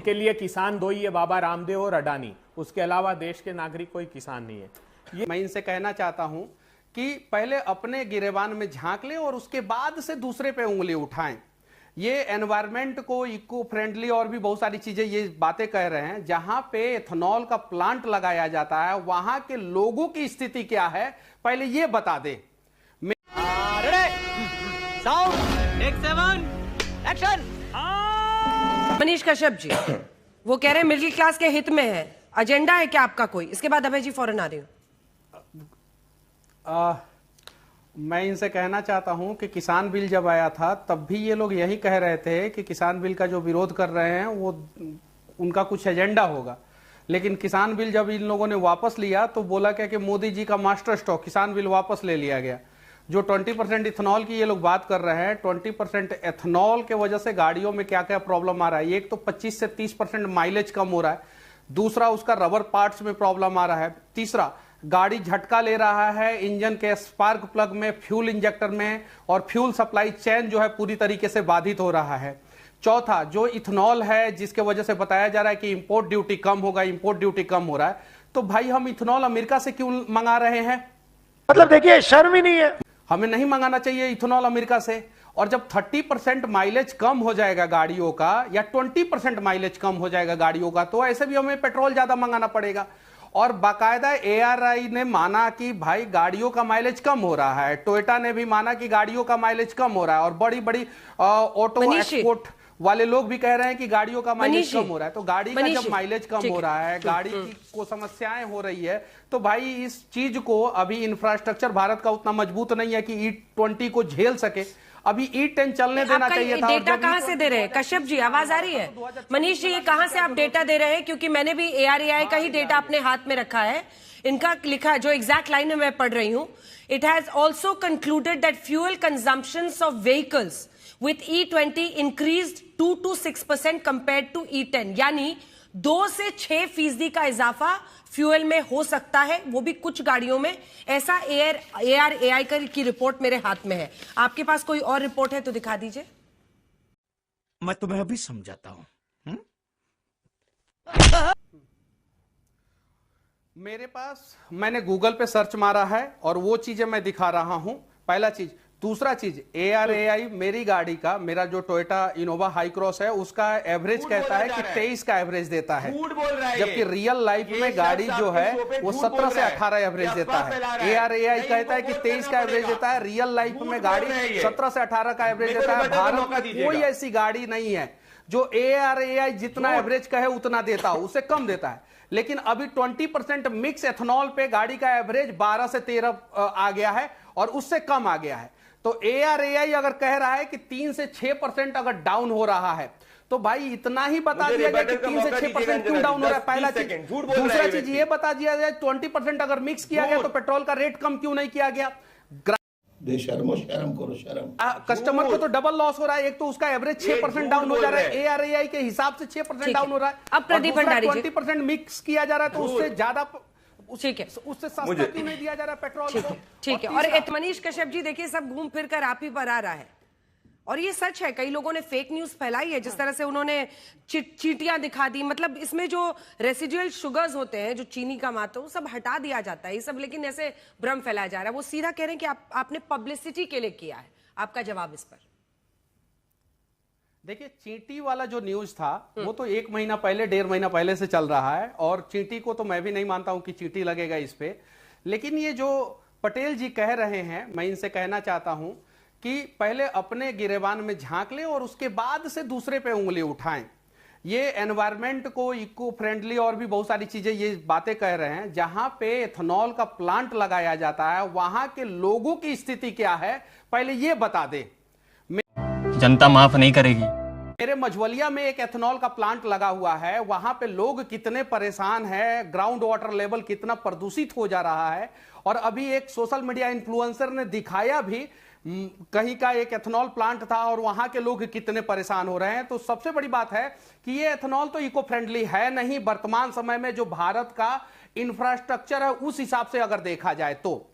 इनके लिए किसान दो ही है, बाबा रामदेव और अडानी, उसके अलावा देश के नागरिक कोई किसान नहीं है। मैं इनसे कहना चाहता हूं कि पहले अपने गिरेबान में झांक लें और उसके बाद से दूसरे पे उंगली उठाएं। ये एनवायरमेंट को इको फ्रेंडली और भी बहुत सारी चीजें ये बातें कह रहे हैं। जहां पे एथेनॉल का प्लांट लगाया जाता है वहां के लोगों की स्थिति क्या है पहले ये बता दे। मनीष कश्यप जी वो कह रहे हैं मिडिल क्लास के हित में है, एजेंडा है क्या आपका कोई? इसके बाद अभय जी फौरन आ रही हूं। मैं इनसे कहना चाहता हूं कि किसान बिल जब आया था तब भी ये लोग यही कह रहे थे कि किसान बिल का जो विरोध कर रहे हैं वो उनका कुछ एजेंडा होगा। लेकिन किसान बिल जब इन लोगों ने वापस लिया तो बोला क्या कि मोदी जी का मास्टर स्ट्रोक, किसान बिल वापस ले लिया गया। जो 20% इथेनॉल की ये लोग बात कर रहे हैं, 20% एथेनॉल के वजह से गाड़ियों में क्या क्या प्रॉब्लम आ रहा है। एक तो 25 से 30% माइलेज कम हो रहा है, दूसरा उसका रबर पार्ट्स में प्रॉब्लम आ रहा है, तीसरा गाड़ी झटका ले रहा है इंजन के स्पार्क प्लग में, फ्यूल इंजेक्टर में, और फ्यूल सप्लाई चेन जो है पूरी तरीके से बाधित हो रहा है। चौथा जो इथेनॉल है जिसके वजह से बताया जा रहा है कि इंपोर्ट ड्यूटी कम होगा, इंपोर्ट ड्यूटी कम हो रहा है। तो भाई हम इथेनॉल अमेरिका से क्यों मंगा रहे हैं? मतलब देखिए शर्म ही नहीं है। हमें नहीं मंगाना चाहिए इथेनॉल अमेरिका से। और जब 30% माइलेज कम हो जाएगा गाड़ियों का या 20% माइलेज कम हो जाएगा गाड़ियों का तो ऐसे भी हमें पेट्रोल ज्यादा मंगाना पड़ेगा। और बाकायदा ARI ने माना कि भाई गाड़ियों का माइलेज कम हो रहा है, टोयोटा ने भी माना कि गाड़ियों का माइलेज कम हो रहा है, और बड़ी बड़ी ऑटो एक्सपोर्ट वाले लोग भी कह रहे हैं कि गाड़ियों का माइलेज कम हो रहा है। तो गाड़ी का जब माइलेज कम हो रहा है, गाड़ी की को समस्याएं हो रही है, तो भाई इस चीज को अभी इंफ्रास्ट्रक्चर भारत का उतना मजबूत नहीं है कि E20 को झेल सके। अभी E10 चलने देना चाहिए था। डेटा कहां से दे रहे हैं कश्यप जी? आवाज आ रही है? मनीष जी ये कहां से आप डेटा दे रहे हैं? क्योंकि मैंने भी ARAI का ही डेटा अपने हाथ में रखा है। इनका लिखा जो एग्जैक्ट लाइन में मैं पढ़ रही हूं, it has also concluded that fuel consumptions of vehicles with E20 increased 2 to 6% compared to E10, यानी 2 से 6% का इजाफा फ्यूल में हो सकता है, वो भी कुछ गाड़ियों में। ऐसा ARAI की रिपोर्ट मेरे हाथ में है। आपके पास कोई और रिपोर्ट है तो दिखा दीजिए। मैं तुम्हें अभी समझाता हूं। मेरे पास मैंने गूगल पे सर्च मारा है और वो चीजें मैं दिखा रहा हूं। पहला चीज। दूसरा चीज ARAI मेरी गाड़ी का, मेरा जो टोयोटा इनोवा हाई क्रॉस है उसका एवरेज कहता है कि 23 का एवरेज देता है, जबकि रियल लाइफ में गाड़ी जो है वो 17 से 18 एवरेज देता है। ARAI कहता है कि 23 का एवरेज देता है, रियल लाइफ में गाड़ी 17 से 18 का एवरेज देता है। भारत में कोई ऐसी गाड़ी नहीं है जो ARAI जितना एवरेज कहे उतना देता हो, उससे कम देता है। लेकिन अभी 20% मिक्स एथेनॉल पे गाड़ी का एवरेज 12 से 13 आ गया है और उससे कम आ गया है। तो ARAI अगर कह रहा है कि 3 से 6% अगर डाउन हो रहा है तो भाई इतना ही बता दिया जाए कि 3 से 6% क्यों डाउन हो रहा है, पहला चीज। दूसरा चीज ये बता दिया जाए 20% अगर मिक्स किया गया तो पेट्रोल का रेट कम क्यों नहीं किया गया? शर्म करो शर्म। कस्टमर को तो डबल लॉस हो रहा है। एक तो उसका एवरेज 6% डाउन हो जा रहा है, ARAI के हिसाब से 6% डाउन हो रहा है। अब प्रदीप भंडारी जी 20% मिक्स किया जा रहा है तो उससे ज्यादा, ठीक है, उससे सस्ता क्यों नहीं दिया जा रहा है पेट्रोल को? ठीक है। और मनीष कश्यप जी देखिए सब घूम फिर कर आप ही पर आ रहा है, और ये सच है। कई लोगों ने फेक न्यूज फैलाई है, जिस तरह से उन्होंने चींटियां दिखा दी। मतलब इसमें जो रेसिडुअल शुगर्स होते हैं, जो चीनी का मात्रा, वो सब हटा दिया जाता है। ये सब लेकिन ऐसे भ्रम फैलाया जा रहा है। वो सीधा कह रहे हैं कि आपने पब्लिसिटी के लिए किया है। आपका जवाब इस पर? देखिए चींटी वाला जो न्यूज था वो तो 1 महीना पहले, 1.5 महीना पहले से चल रहा है, और चींटी को तो मैं भी नहीं मानता हूं कि चींटी लगेगा इस पे। लेकिन ये जो पटेल जी कह रहे हैं, मैं इनसे कहना चाहता हूं कि पहले अपने गिरेबान में झांक लें और उसके बाद से दूसरे पे उंगली उठाएं। ये एनवायरमेंट को इको फ्रेंडली और भी बहुत सारी चीजें ये बातें कह रहे हैं। जहां पे एथेनॉल का प्लांट लगाया जाता है वहां के लोगों की स्थिति क्या है पहले ये बता दे। जनता माफ नहीं करेगी। मेरे मझवलिया में एक एथेनॉल का प्लांट लगा हुआ है, वहां पे लोग कितने परेशान हैं, ग्राउंड वाटर लेवल कितना प्रदूषित हो जा रहा है। और अभी एक सोशल मीडिया इन्फ्लुएंसर ने दिखाया भी कहीं का एक एथेनॉल प्लांट था और वहां के लोग कितने परेशान हो रहे हैं। तो सबसे बड़ी बात है कि ये एथेनॉल तो इको फ्रेंडली है नहीं वर्तमान समय में, जो भारत का इंफ्रास्ट्रक्चर है उस हिसाब से अगर देखा जाए तो।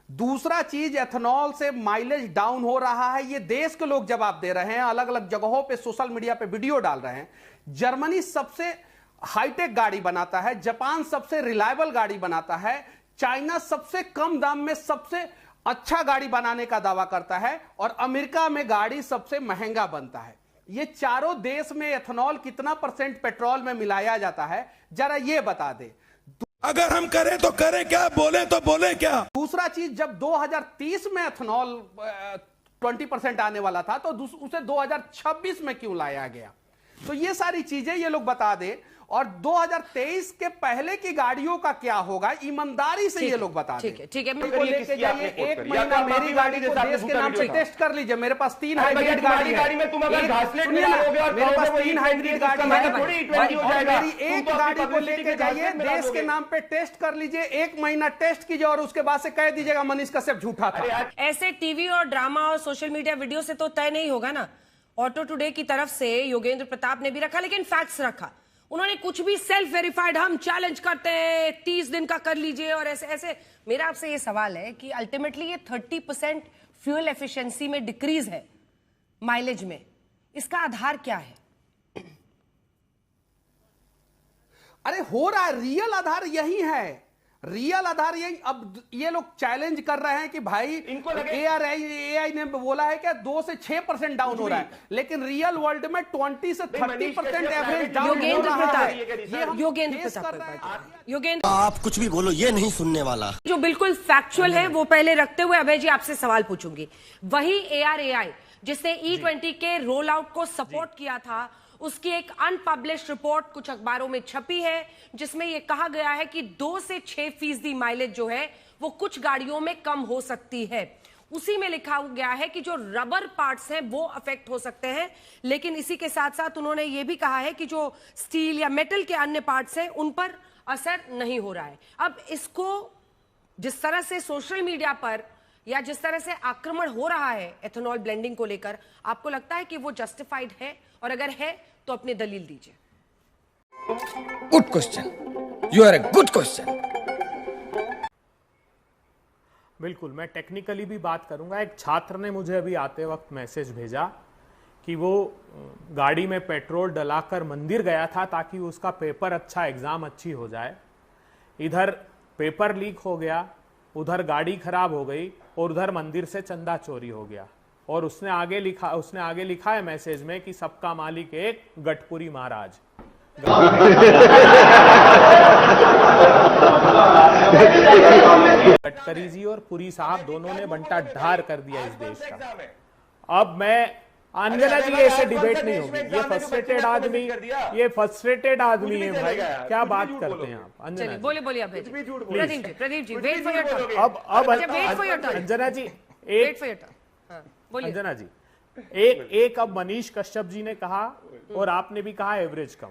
दूसरा चीज, एथेनॉल से माइलेज डाउन हो रहा है, ये देश के लोग जवाब दे रहे हैं, अलग अलग जगहों पे सोशल मीडिया पे वीडियो डाल रहे हैं। जर्मनी सबसे हाईटेक गाड़ी बनाता है, जापान सबसे रिलायबल गाड़ी बनाता है, चाइना सबसे कम दाम में सबसे अच्छा गाड़ी बनाने का दावा करता है, और अमेरिका में गाड़ी सबसे महंगा बनता है। ये चारों देश में एथेनॉल कितना % पेट्रोल में मिलाया जाता है, जरा ये बता दे। अगर हम करें तो करें क्या, बोले तो बोले क्या। दूसरा चीज, जब 2030 में एथेनॉल 20% आने वाला था, तो उसे 2026 में क्यों लाया गया? तो ये सारी चीजें ये लोग बता दे। और 2023 के पहले की गाड़ियों का क्या होगा, ईमानदारी से ये लोग बता दें। ठीक है को लेके जाइए, एक महीना मेरी गाड़ी को देश के नाम पे टेस्ट कर लीजिए। मेरे पास 3 हाइब्रिड गाड़ी है, मेरे पास 3 हाइब्रिड गाड़ी है, और मेरी एक गाड़ी को लेके जाइए, देश के नाम पे टेस्ट कर लीजिए, 1 महीना टेस्ट कीजिए, और उसके बाद से कह दीजिएगा मनीष कश्यप झूठा था। ऐसे टीवी और ड्रामा और सोशल मीडिया वीडियो से तो तय नहीं होगा ना। ऑटो टुडे की तरफ से योगेंद्र प्रताप ने भी रखा, लेकिन फैक्ट्स रखा। उन्होंने कुछ भी सेल्फ वेरीफाइड, हम चैलेंज करते हैं 30 दिन का कर लीजिए और ऐसे ऐसे। मेरा आपसे ये सवाल है कि अल्टीमेटली ये 30% फ्यूल एफिशिएंसी में डिक्रीज है माइलेज में, इसका आधार क्या है? अरे हो रहा है, रियल आधार यही है, रियल आधार यही। अब ये लोग चैलेंज कर रहे हैं कि भाई एआई ने बोला है कि 2 से 6% डाउन हो रहा है, लेकिन रियल वर्ल्ड में 20 से 30% एवरेज डाउन हो रहा है। योगेंद्र, आप कुछ भी बोलो, ये नहीं सुनने वाला। जो बिल्कुल फैक्चुअल है वो पहले रखते हुए अभय जी आपसे सवाल पूछूंगी। वही ARAI जिसने E20 के रोल आउट को सपोर्ट किया था, उसकी एक अनपब्लिश्ड रिपोर्ट कुछ अखबारों में छपी है, जिसमें यह कहा गया है कि 2 से 6% माइलेज जो है वो कुछ गाड़ियों में कम हो सकती है। उसी में लिखा गया है कि जो रबर पार्ट्स हैं वो अफेक्ट हो सकते हैं, लेकिन इसी के साथ साथ उन्होंने ये भी कहा है कि जो स्टील या मेटल के अन्य पार्ट्स हैं उन पर असर नहीं हो रहा है। अब इसको जिस तरह से सोशल मीडिया पर या जिस तरह से आक्रमण हो रहा है एथेनॉल ब्लेंडिंग को लेकर, आपको लगता है कि वो जस्टिफाइड है? और अगर है तो अपनी दलील दीजिए। Good question, you are a good question. बिल्कुल, मैं टेक्निकली भी बात करूंगा। एक छात्र ने मुझे अभी आते वक्त मैसेज भेजा कि वो गाड़ी में पेट्रोल डलाकर मंदिर गया था ताकि उसका पेपर अच्छा, एग्जाम अच्छी हो जाए। इधर पेपर लीक हो गया, उधर गाड़ी खराब हो गई, और उधर मंदिर से चंदा चोरी हो गया। और उसने आगे लिखा है मैसेज में कि सबका मालिक एक गटपुरी महाराज। गडकरी जी और पुरी साहब दोनों ने बंटा ढार कर दिया इस देश का। अब मैं अंजना जी, ऐसे डिबेट नहीं होगी। ये फ्रस्ट्रेटेड आदमी है भाई, क्या बात करते हैं आप? अंजना बोलिए Pradeep ji wait for your turn. अब wait for your turn Anjana ji, wait for your turn. बोलिए अंजना जी, एक अब मनीष कश्यप जी ने कहा और आपने भी कहा एवरेज कम।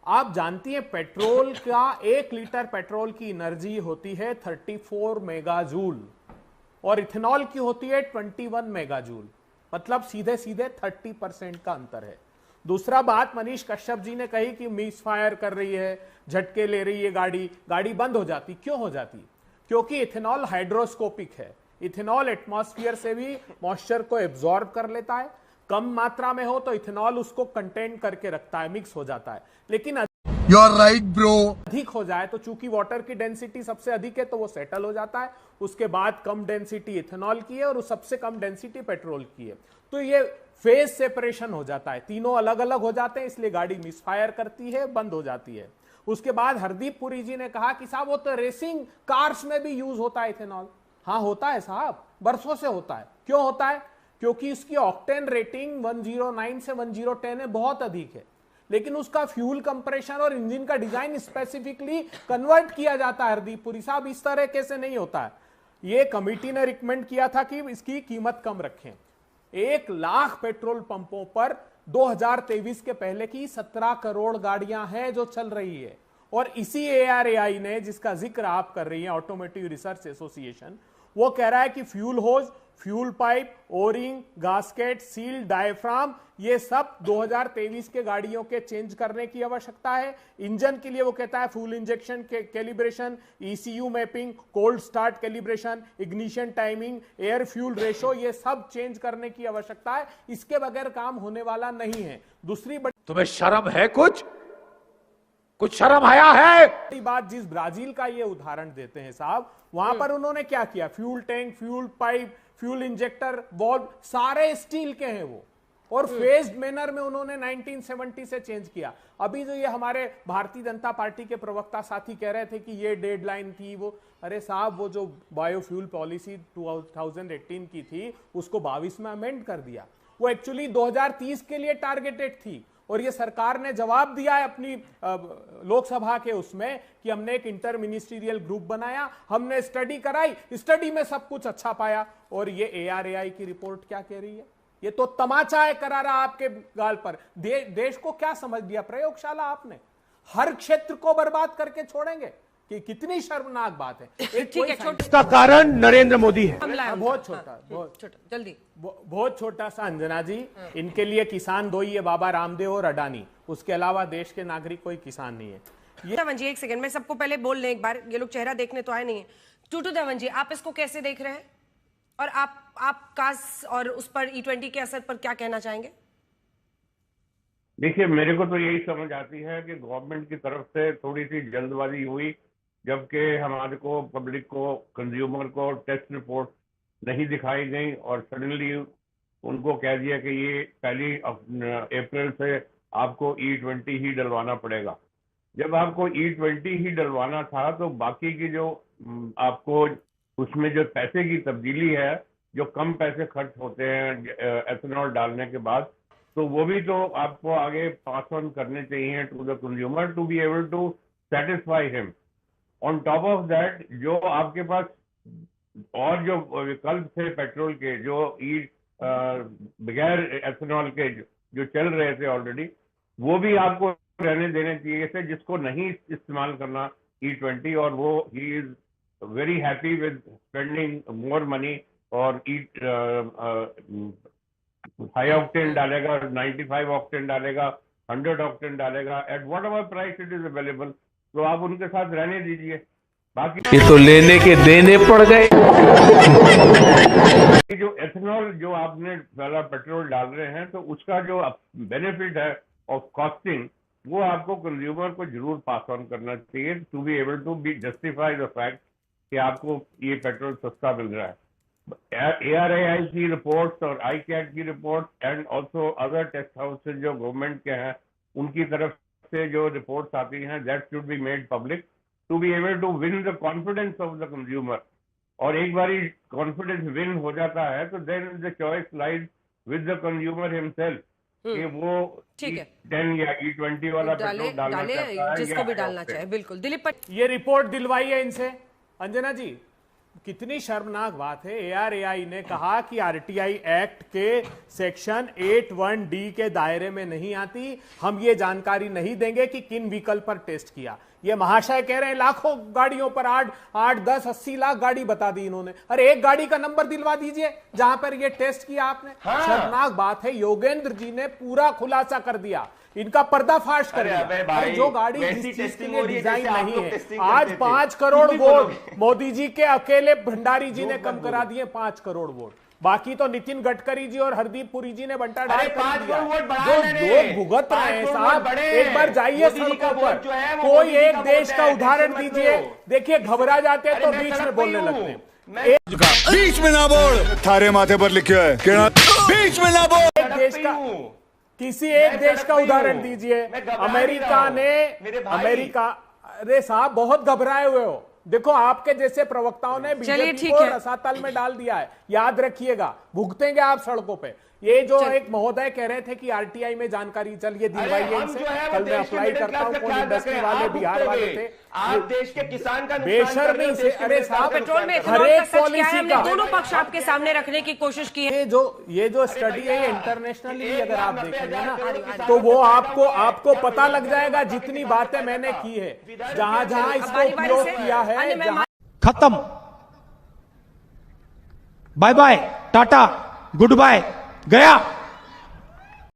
आप जानती हैं पेट्रोल का 1 लीटर पेट्रोल की एनर्जी होती है 34 मेगाजूल और इथेनॉल की होती है 21 मेगाजूल, मतलब सीधे सीधे 30% का अंतर है। दूसरा बात मनीष कश्यप जी ने कही कि मिस फायर कर रही है, झटके ले रही है गाड़ी बंद हो जाती। क्यों हो जाती? क्योंकि इथेनॉल हाइड्रोस्कोपिक है। इथेनॉल एटमॉस्फेयर से भी मॉइस्चर को एब्जॉर्ब कर लेता है, कम मात्रा में हो तो इथेनॉल उसको कंटेन करके रखता है, मिक्स हो जाता है। लेकिन यू आर राइट ब्रो। अधिक हो जाए तो चूंकि वाटर की डेंसिटी सबसे अधिक है तो वो सेटल हो जाता है। उसके बाद कम डेंसिटी इथेनॉल की है और सबसे कम डेंसिटी पेट्रोल की है, तो ये फेज सेपरेशन हो जाता है, तीनों अलग अलग हो जाते हैं, इसलिए गाड़ी मिसफायर करती है, बंद हो जाती है। उसके बाद हरदीप पुरी जी ने कहा कि साहब वो तो रेसिंग कार्स में भी यूज होता है इथेनॉल। हाँ होता है साहब, बरसों से होता है। क्यों होता है? क्योंकि इसकी ऑक्टेन रेटिंग 109 से 1010 है, बहुत अधिक है, लेकिन उसका फ्यूल कंप्रेशन और इंजन का डिजाइन स्पेसिफिकली कन्वर्ट किया जाता है। हरदीप पुरी साहब, इस तरह कैसे नहीं होता है। ये कमिटी ने रिकमेंड किया था कि इसकी कीमत कम रखें। 1 लाख पेट्रोल पंपों पर 2023 के पहले की 17 करोड़ गाड़ियां हैं जो चल रही है। और इसी ARAI ने, जिसका जिक्र आप कर रही हैं, ऑटोमोटिव रिसर्च एसोसिएशन, वो कह रहा है कि fuel hose fuel pipe, O ring, gasket, seal, diaphragm, ये सब 2023 के गाड़ियों के चेंज करने की आवश्यकता है। इंजन के लिए वो कहता है फ्यूल इंजेक्शन के calibration, ECU mapping, cold start calibration, ignition timing, air fuel ratio, ये सब चेंज करने की आवश्यकता है। इसके बगैर काम होने वाला नहीं है। दूसरी तुम्हें शर्म है? कुछ शर्म आया है? बड़ी बात, जिस ब्राजील का ये उदाहरण देते हैं साहब, वहां पर उन्होंने क्या किया, fuel tank, fuel pipe, fuel injector, valve सारे स्टील के हैं वो, और फेज्ड मैनर में उन्होंने 1970 से चेंज किया। अभी जो ये हमारे भारतीय जनता पार्टी के प्रवक्ता साथी कह रहे थे कि ये डेडलाइन थी, वो अरे साहब वो जो बायोफ्यूल पॉलिसी 2018 की थी उसको 22 में अमेंड कर दिया। वो एक्चुअली 2030 के लिए टारगेटेड थी, और ये सरकार ने जवाब दिया है अपनी लोकसभा के उसमें कि हमने एक इंटर मिनिस्ट्रियल ग्रुप बनाया, हमने स्टडी कराई, स्टडी में सब कुछ अच्छा पाया। और ये ARAI की रिपोर्ट क्या कह रही है? ये तो तमाचा है करारा आपके गाल पर। देश को क्या समझ लिया प्रयोगशाला आपने? हर क्षेत्र को बर्बाद करके छोड़ेंगे कि कितनी शर्मनाक बात है। ठीक है, इसका कारण नरेंद्र मोदी है। बहुत छोटा, जल्दी बहुत छोटा सा अंजना जी, इनके लिए किसान दो ही है, बाबा रामदेव और अडानी, उसके अलावा देश के नागरिक कोई किसान नहीं है। देवन जी एक सेकंड में सबको पहले बोल लें एक बार, ये लोग चेहरा देखने तो आए नहीं है। टूटू देवन जी, आप इसको कैसे देख रहे हैं, और आप कास और उस पर E20 के असर पर क्या कहना चाहेंगे? देखिए, मेरे को तो यही समझ आती है कि गवर्नमेंट की तरफ से थोड़ी सी जल्दबाजी हुई, जबकि हमारे को, पब्लिक को, कंज्यूमर को टेस्ट रिपोर्ट नहीं दिखाई गई, और सडनली उनको कह दिया कि ये 1 अप्रैल से आपको E20 ही डलवाना पड़ेगा। जब आपको E20 ही डलवाना था तो बाकी की जो आपको उसमें जो पैसे की तब्दीली है, जो कम पैसे खर्च होते हैं एथेनॉल डालने के बाद, तो वो भी तो आपको आगे पास ऑन करने चाहिए to the consumer to be able to satisfy him. On top of that, जो आपके पास और जो विकल्प थे पेट्रोल के, जो बगैर एथेनॉल के जो चल रहे थे ऑलरेडी, वो भी आपको रहने देने चाहिए थे, जिसको नहीं इस्तेमाल करना E20, और वो he is very happy with spending more money, और हाई ऑक्टेन डालेगा, 95 ऑक्टेन डालेगा, 100 ऑक्टेन डालेगा, at what ever price it is available, तो आप उनके साथ रहने दीजिए। बाकी ये तो लेने के देने पड़ गए। जो एथेनॉल जो आपने वाला पेट्रोल डाल रहे हैं, तो उसका जो बेनिफिट है ऑफ कॉस्टिंग, वो आपको कंज्यूमर को जरूर पास ऑन करना चाहिए to be able to be justify the fact कि आपको ये पेट्रोल सस्ता मिल रहा है। ARAI की रिपोर्ट्स और ICAT की report and also other test houses जो गवर्नमेंट के हैं, उनकी तरफ से जो रिपोर्ट्स आती हैं, that should be made public to be able to win the confidence of the consumer. और एक बार कॉन्फिडेंस विन हो जाता है तो then the choice lies with the consumer himself कि वो E10 या E20 वाला पेट्रोल डालना चाहता है, जिसको भी डालना चाहे। बिल्कुल दिलीप, ये रिपोर्ट दिलवाई है इनसे। अंजना जी, कितनी शर्मनाक बात है। ARAI ने कहा कि RTI एक्ट के सेक्शन 81D के दायरे में नहीं आती, हम ये जानकारी नहीं देंगे कि किन व्हीकल पर टेस्ट किया। ये महाशय कह रहे हैं लाखों गाड़ियों पर 8, 10, 80 लाख गाड़ी बता दी इन्होंने। अरे एक गाड़ी का नंबर दिलवा दीजिए जहां पर ये टेस्ट किया आपने। शर्मनाक बात है। योगेंद्र जी ने पूरा खुलासा कर दिया, इनका पर्दाफाश कर दिया। जो गाड़ी जिस चीज के लिए डिजाइन नहीं है, आज 5 करोड़ वोट मोदी जी के अकेले भंडारी जी ने कम करा दिए, 5 करोड़ वोट। बाकी तो नितिन गडकरी जी और हरदीप पुरी जी ने बंटा ढाई कर दिया। जो लोग भुगत रहे हैं साहब, एक बार जाइए सड़कों पर, कोई एक देश का उदाहरण दीजिए। देखिए घबरा जाते हैं तो बीच में बोलने लगते हैं। बीच में ना बोल, थारे माथे पर लिखा है बीच में ना बोल। एक देश का, किसी एक देश का उदाहरण दीजिए। अमेरिका, अरे साहब बहुत घबराए हुए हो। देखो आपके जैसे प्रवक्ताओं ने बीजेपी को रसातल में डाल दिया है, याद रखिएगा, भुगतेंगे आप सड़कों पे। ये जो एक महोदय कह रहे थे कि RTI में जानकारी, चलिए दिलवाइए इनसे, कल मैं अप्लाई करता हूं। कौन इंडस्ट्री वाले, बिहार वाले थे, आप देश के किसान का बेशर्मी से। अरे साहब पेट्रोल में हर एक पॉलिसी का दोनों पक्ष आपके सामने रखने की कोशिश की है। ये जो स्टडी है इंटरनेशनली अगर आप देखेंगे ना, तो वो आपको पता लग जाएगा जितनी बातें मैंने की है, जहां जहां इसको उपयोग किया है। खत्म। Bye bye, tata, goodbye, गया।